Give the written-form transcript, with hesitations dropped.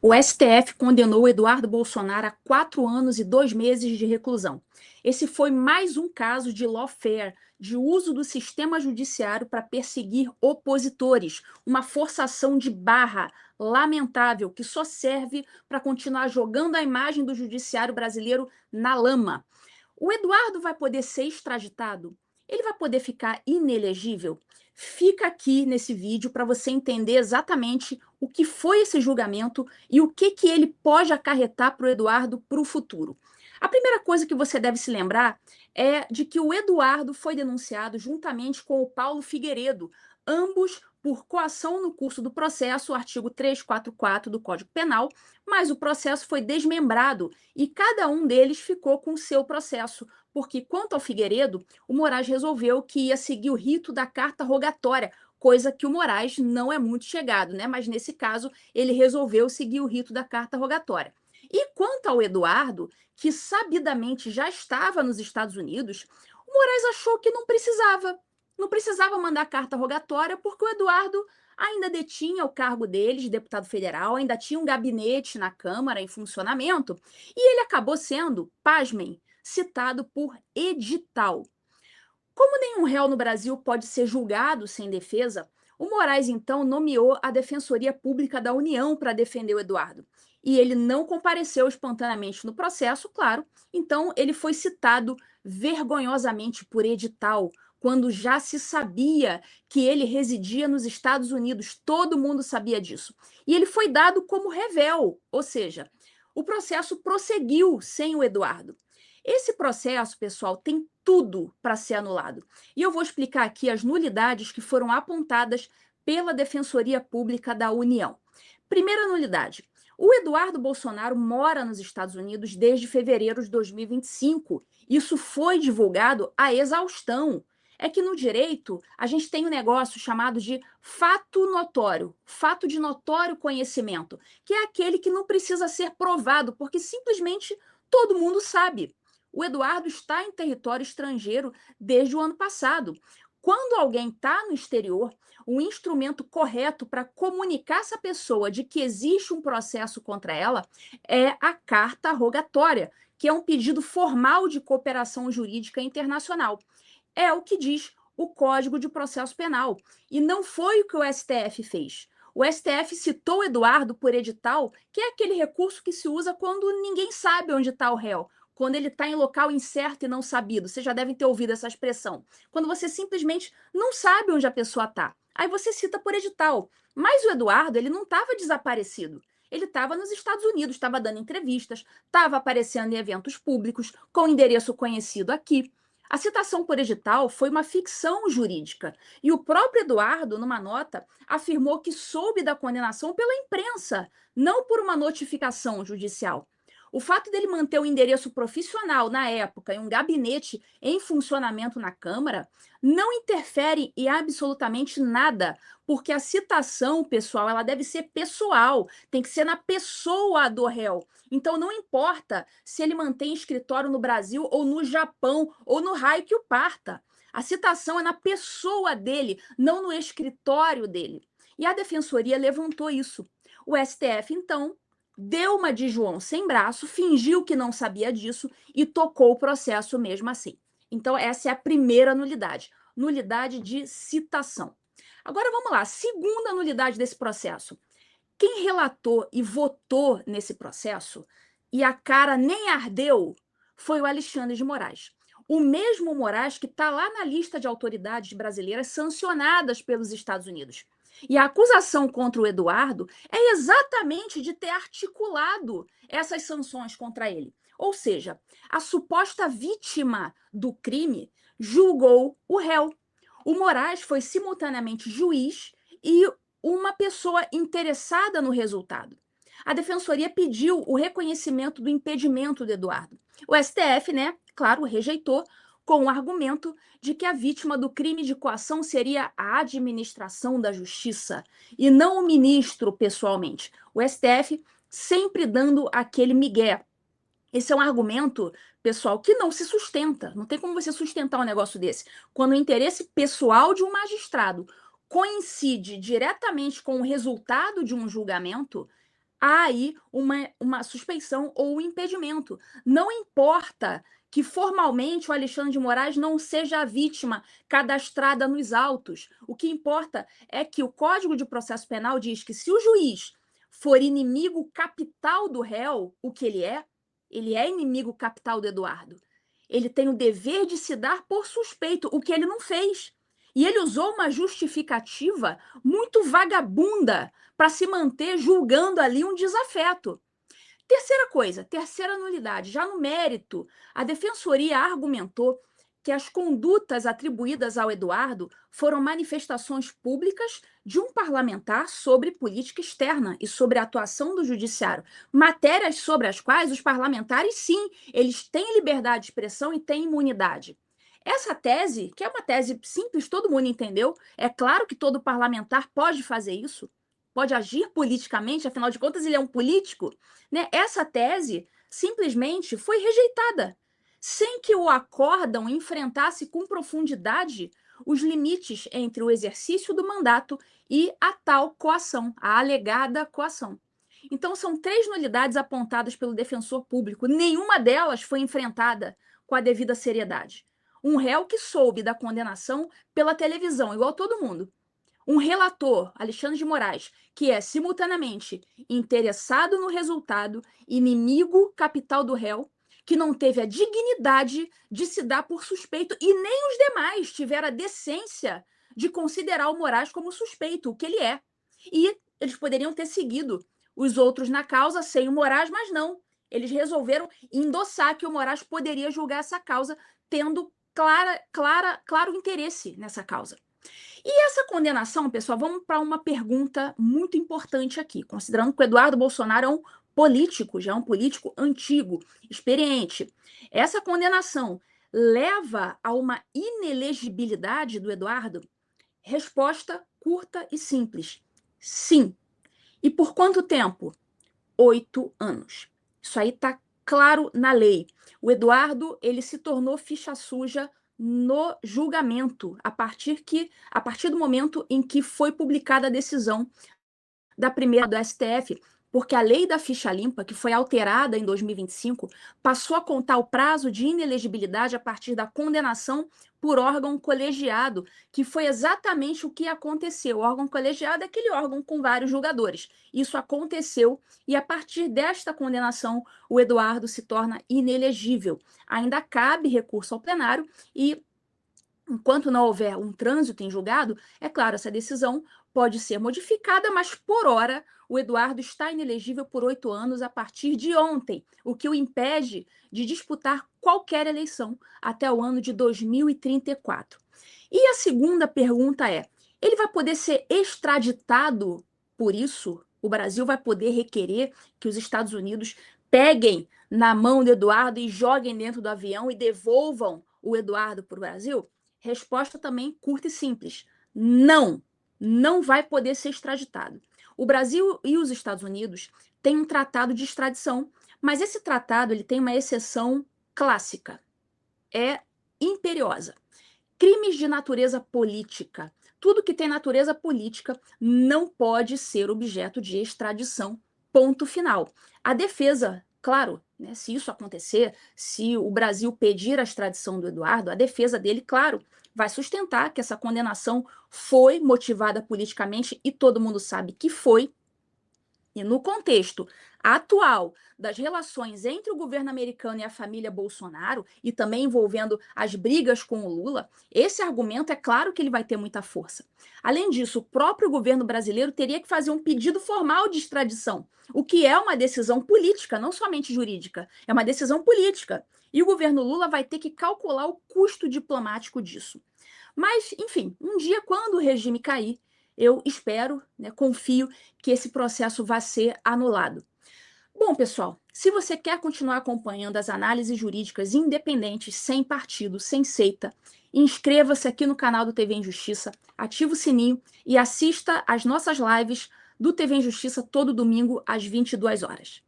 O STF condenou Eduardo Bolsonaro a 4 anos e 2 meses de reclusão. Esse foi mais um caso de lawfare, de uso do sistema judiciário para perseguir opositores, uma forçação de barra lamentável que só serve para continuar jogando a imagem do judiciário brasileiro na lama. O Eduardo vai poder ser extraditado? Ele vai poder ficar inelegível? Fica aqui nesse vídeo para você entender exatamente o que foi esse julgamento e o que ele pode acarretar para o Eduardo para o futuro. A primeira coisa que você deve se lembrar é de que o Eduardo foi denunciado juntamente com o Paulo Figueiredo, ambos por coação no curso do processo, o artigo 344 do Código Penal, mas o processo foi desmembrado e cada um deles ficou com o seu processo, porque quanto ao Figueiredo, o Moraes resolveu que ia seguir o rito da carta rogatória, coisa que o Moraes não é muito chegado, né? Mas nesse caso ele resolveu seguir o rito da carta rogatória. E quanto ao Eduardo, que sabidamente já estava nos Estados Unidos, o Moraes achou que não precisava mandar carta rogatória, porque o Eduardo ainda detinha o cargo dele de deputado federal, ainda tinha um gabinete na Câmara em funcionamento, e ele acabou sendo, pasmem, citado por edital. Como nenhum réu no Brasil pode ser julgado sem defesa, o Moraes então nomeou a Defensoria Pública da União para defender o Eduardo. E ele não compareceu espontaneamente no processo, claro, então ele foi citado vergonhosamente por edital, quando já se sabia que ele residia nos Estados Unidos, todo mundo sabia disso. E ele foi dado como revel, ou seja, o processo prosseguiu sem o Eduardo. Esse processo, pessoal, tem tudo para ser anulado. E eu vou explicar aqui as nulidades que foram apontadas pela Defensoria Pública da União. Primeira nulidade: o Eduardo Bolsonaro mora nos Estados Unidos desde fevereiro de 2025. Isso foi divulgado à exaustão. É que no direito a gente tem um negócio chamado de fato notório, fato de notório conhecimento, que é aquele que não precisa ser provado, porque simplesmente todo mundo sabe. O Eduardo está em território estrangeiro desde o ano passado. Quando alguém está no exterior, o instrumento correto para comunicar essa pessoa de que existe um processo contra ela é a carta rogatória, que é um pedido formal de cooperação jurídica internacional. É o que diz o Código de Processo Penal. E não foi o que o STF fez. O STF citou Eduardo por edital, que é aquele recurso que se usa quando ninguém sabe onde está o réu, quando ele está em local incerto e não sabido. Vocês já devem ter ouvido essa expressão. Quando você simplesmente não sabe onde a pessoa está. Aí você cita por edital. Mas o Eduardo, ele não estava desaparecido. Ele estava nos Estados Unidos, estava dando entrevistas, estava aparecendo em eventos públicos, com endereço conhecido aqui. A citação por edital foi uma ficção jurídica. E o próprio Eduardo, numa nota, afirmou que soube da condenação pela imprensa, não por uma notificação judicial. O fato dele manter o endereço profissional na época e um gabinete em funcionamento na Câmara não interfere em absolutamente nada, porque a citação, pessoal, ela deve ser pessoal, tem que ser na pessoa do réu. Então não importa se ele mantém escritório no Brasil ou no Japão ou no raio que o parta. A citação é na pessoa dele, não no escritório dele. E a defensoria levantou isso. O STF, então, deu uma de João sem braço, fingiu que não sabia disso e tocou o processo mesmo assim. Então, essa é a primeira nulidade. Nulidade de citação. Agora vamos lá, segunda nulidade desse processo. Quem relatou e votou nesse processo, e a cara nem ardeu, foi o Alexandre de Moraes. O mesmo Moraes que está lá na lista de autoridades brasileiras sancionadas pelos Estados Unidos. E a acusação contra o Eduardo é exatamente de ter articulado essas sanções contra ele. Ou seja, a suposta vítima do crime julgou o réu. O Moraes foi simultaneamente juiz e uma pessoa interessada no resultado. A defensoria pediu o reconhecimento do impedimento do Eduardo. O STF, né, claro, rejeitou, com o argumento de que a vítima do crime de coação seria a administração da justiça e não o ministro pessoalmente. O STF sempre dando aquele migué. Esse é um argumento, pessoal, que não se sustenta. Não tem como você sustentar um negócio desse. Quando o interesse pessoal de um magistrado coincide diretamente com o resultado de um julgamento, há aí uma suspeição ou um impedimento. Não importa que formalmente o Alexandre de Moraes não seja a vítima cadastrada nos autos. O que importa é que o Código de Processo Penal diz que se o juiz for inimigo capital do réu, o que ele é inimigo capital do Eduardo. Ele tem o dever de se dar por suspeito, o que ele não fez. E ele usou uma justificativa muito vagabunda para se manter julgando ali um desafeto. Terceira coisa, terceira nulidade. Já no mérito, a defensoria argumentou que as condutas atribuídas ao Eduardo foram manifestações públicas de um parlamentar sobre política externa e sobre a atuação do judiciário, matérias sobre as quais os parlamentares, sim, eles têm liberdade de expressão e têm imunidade. Essa tese, que é uma tese simples, todo mundo entendeu, é claro que todo parlamentar pode fazer isso, pode agir politicamente, afinal de contas ele é um político, né? Essa tese simplesmente foi rejeitada, sem que o acórdão enfrentasse com profundidade os limites entre o exercício do mandato e a tal coação, a alegada coação. Então, são 3 nulidades apontadas pelo defensor público. Nenhuma delas foi enfrentada com a devida seriedade. Um réu que soube da condenação pela televisão, igual todo mundo. Um relator, Alexandre de Moraes, que é simultaneamente interessado no resultado, inimigo capital do réu, que não teve a dignidade de se dar por suspeito e nem os demais tiveram a decência de considerar o Moraes como suspeito, o que ele é. E eles poderiam ter seguido os outros na causa sem o Moraes, mas não. Eles resolveram endossar que o Moraes poderia julgar essa causa, tendo claro interesse nessa causa. E essa condenação, pessoal, vamos para uma pergunta muito importante aqui, considerando que o Eduardo Bolsonaro é um político, já é um político antigo, experiente. Essa condenação leva a uma inelegibilidade do Eduardo? Resposta curta e simples: sim. E por quanto tempo? 8 anos. Isso aí está claro na lei. O Eduardo, ele se tornou ficha suja no julgamento, a partir do momento em que foi publicada a decisão da primeira do STF, porque a lei da ficha limpa, que foi alterada em 2025, passou a contar o prazo de inelegibilidade a partir da condenação por órgão colegiado, que foi exatamente o que aconteceu. O órgão colegiado é aquele órgão com vários julgadores. Isso aconteceu e, a partir desta condenação, o Eduardo se torna inelegível. Ainda cabe recurso ao plenário e, enquanto não houver um trânsito em julgado, é claro, essa decisão pode ser modificada, mas por hora o Eduardo está inelegível por 8 anos a partir de ontem, o que o impede de disputar qualquer eleição até o ano de 2034. E a segunda pergunta é: ele vai poder ser extraditado por isso? O Brasil vai poder requerer que os Estados Unidos peguem na mão do Eduardo e joguem dentro do avião e devolvam o Eduardo para o Brasil? Resposta também curta e simples: não, não vai poder ser extraditado. O Brasil e os Estados Unidos têm um tratado de extradição, mas esse tratado ele tem uma exceção clássica, é imperiosa. Crimes de natureza política. Tudo que tem natureza política não pode ser objeto de extradição, ponto final. A defesa, claro, né, se isso acontecer, se o Brasil pedir a extradição do Eduardo, a defesa dele, claro, vai sustentar que essa condenação foi motivada politicamente e todo mundo sabe que foi. E no contexto atual das relações entre o governo americano e a família Bolsonaro, e também envolvendo as brigas com o Lula, esse argumento é claro que ele vai ter muita força. Além disso, o próprio governo brasileiro teria que fazer um pedido formal de extradição, o que é uma decisão política, não somente jurídica, é uma decisão política. E o governo Lula vai ter que calcular o custo diplomático disso. Mas, enfim, um dia, quando o regime cair, eu espero, né, confio que esse processo vai ser anulado. Bom, pessoal, se você quer continuar acompanhando as análises jurídicas independentes, sem partido, sem seita, inscreva-se aqui no canal do TV Injustiça, ative o sininho e assista às nossas lives do TV Injustiça todo domingo às 22 horas.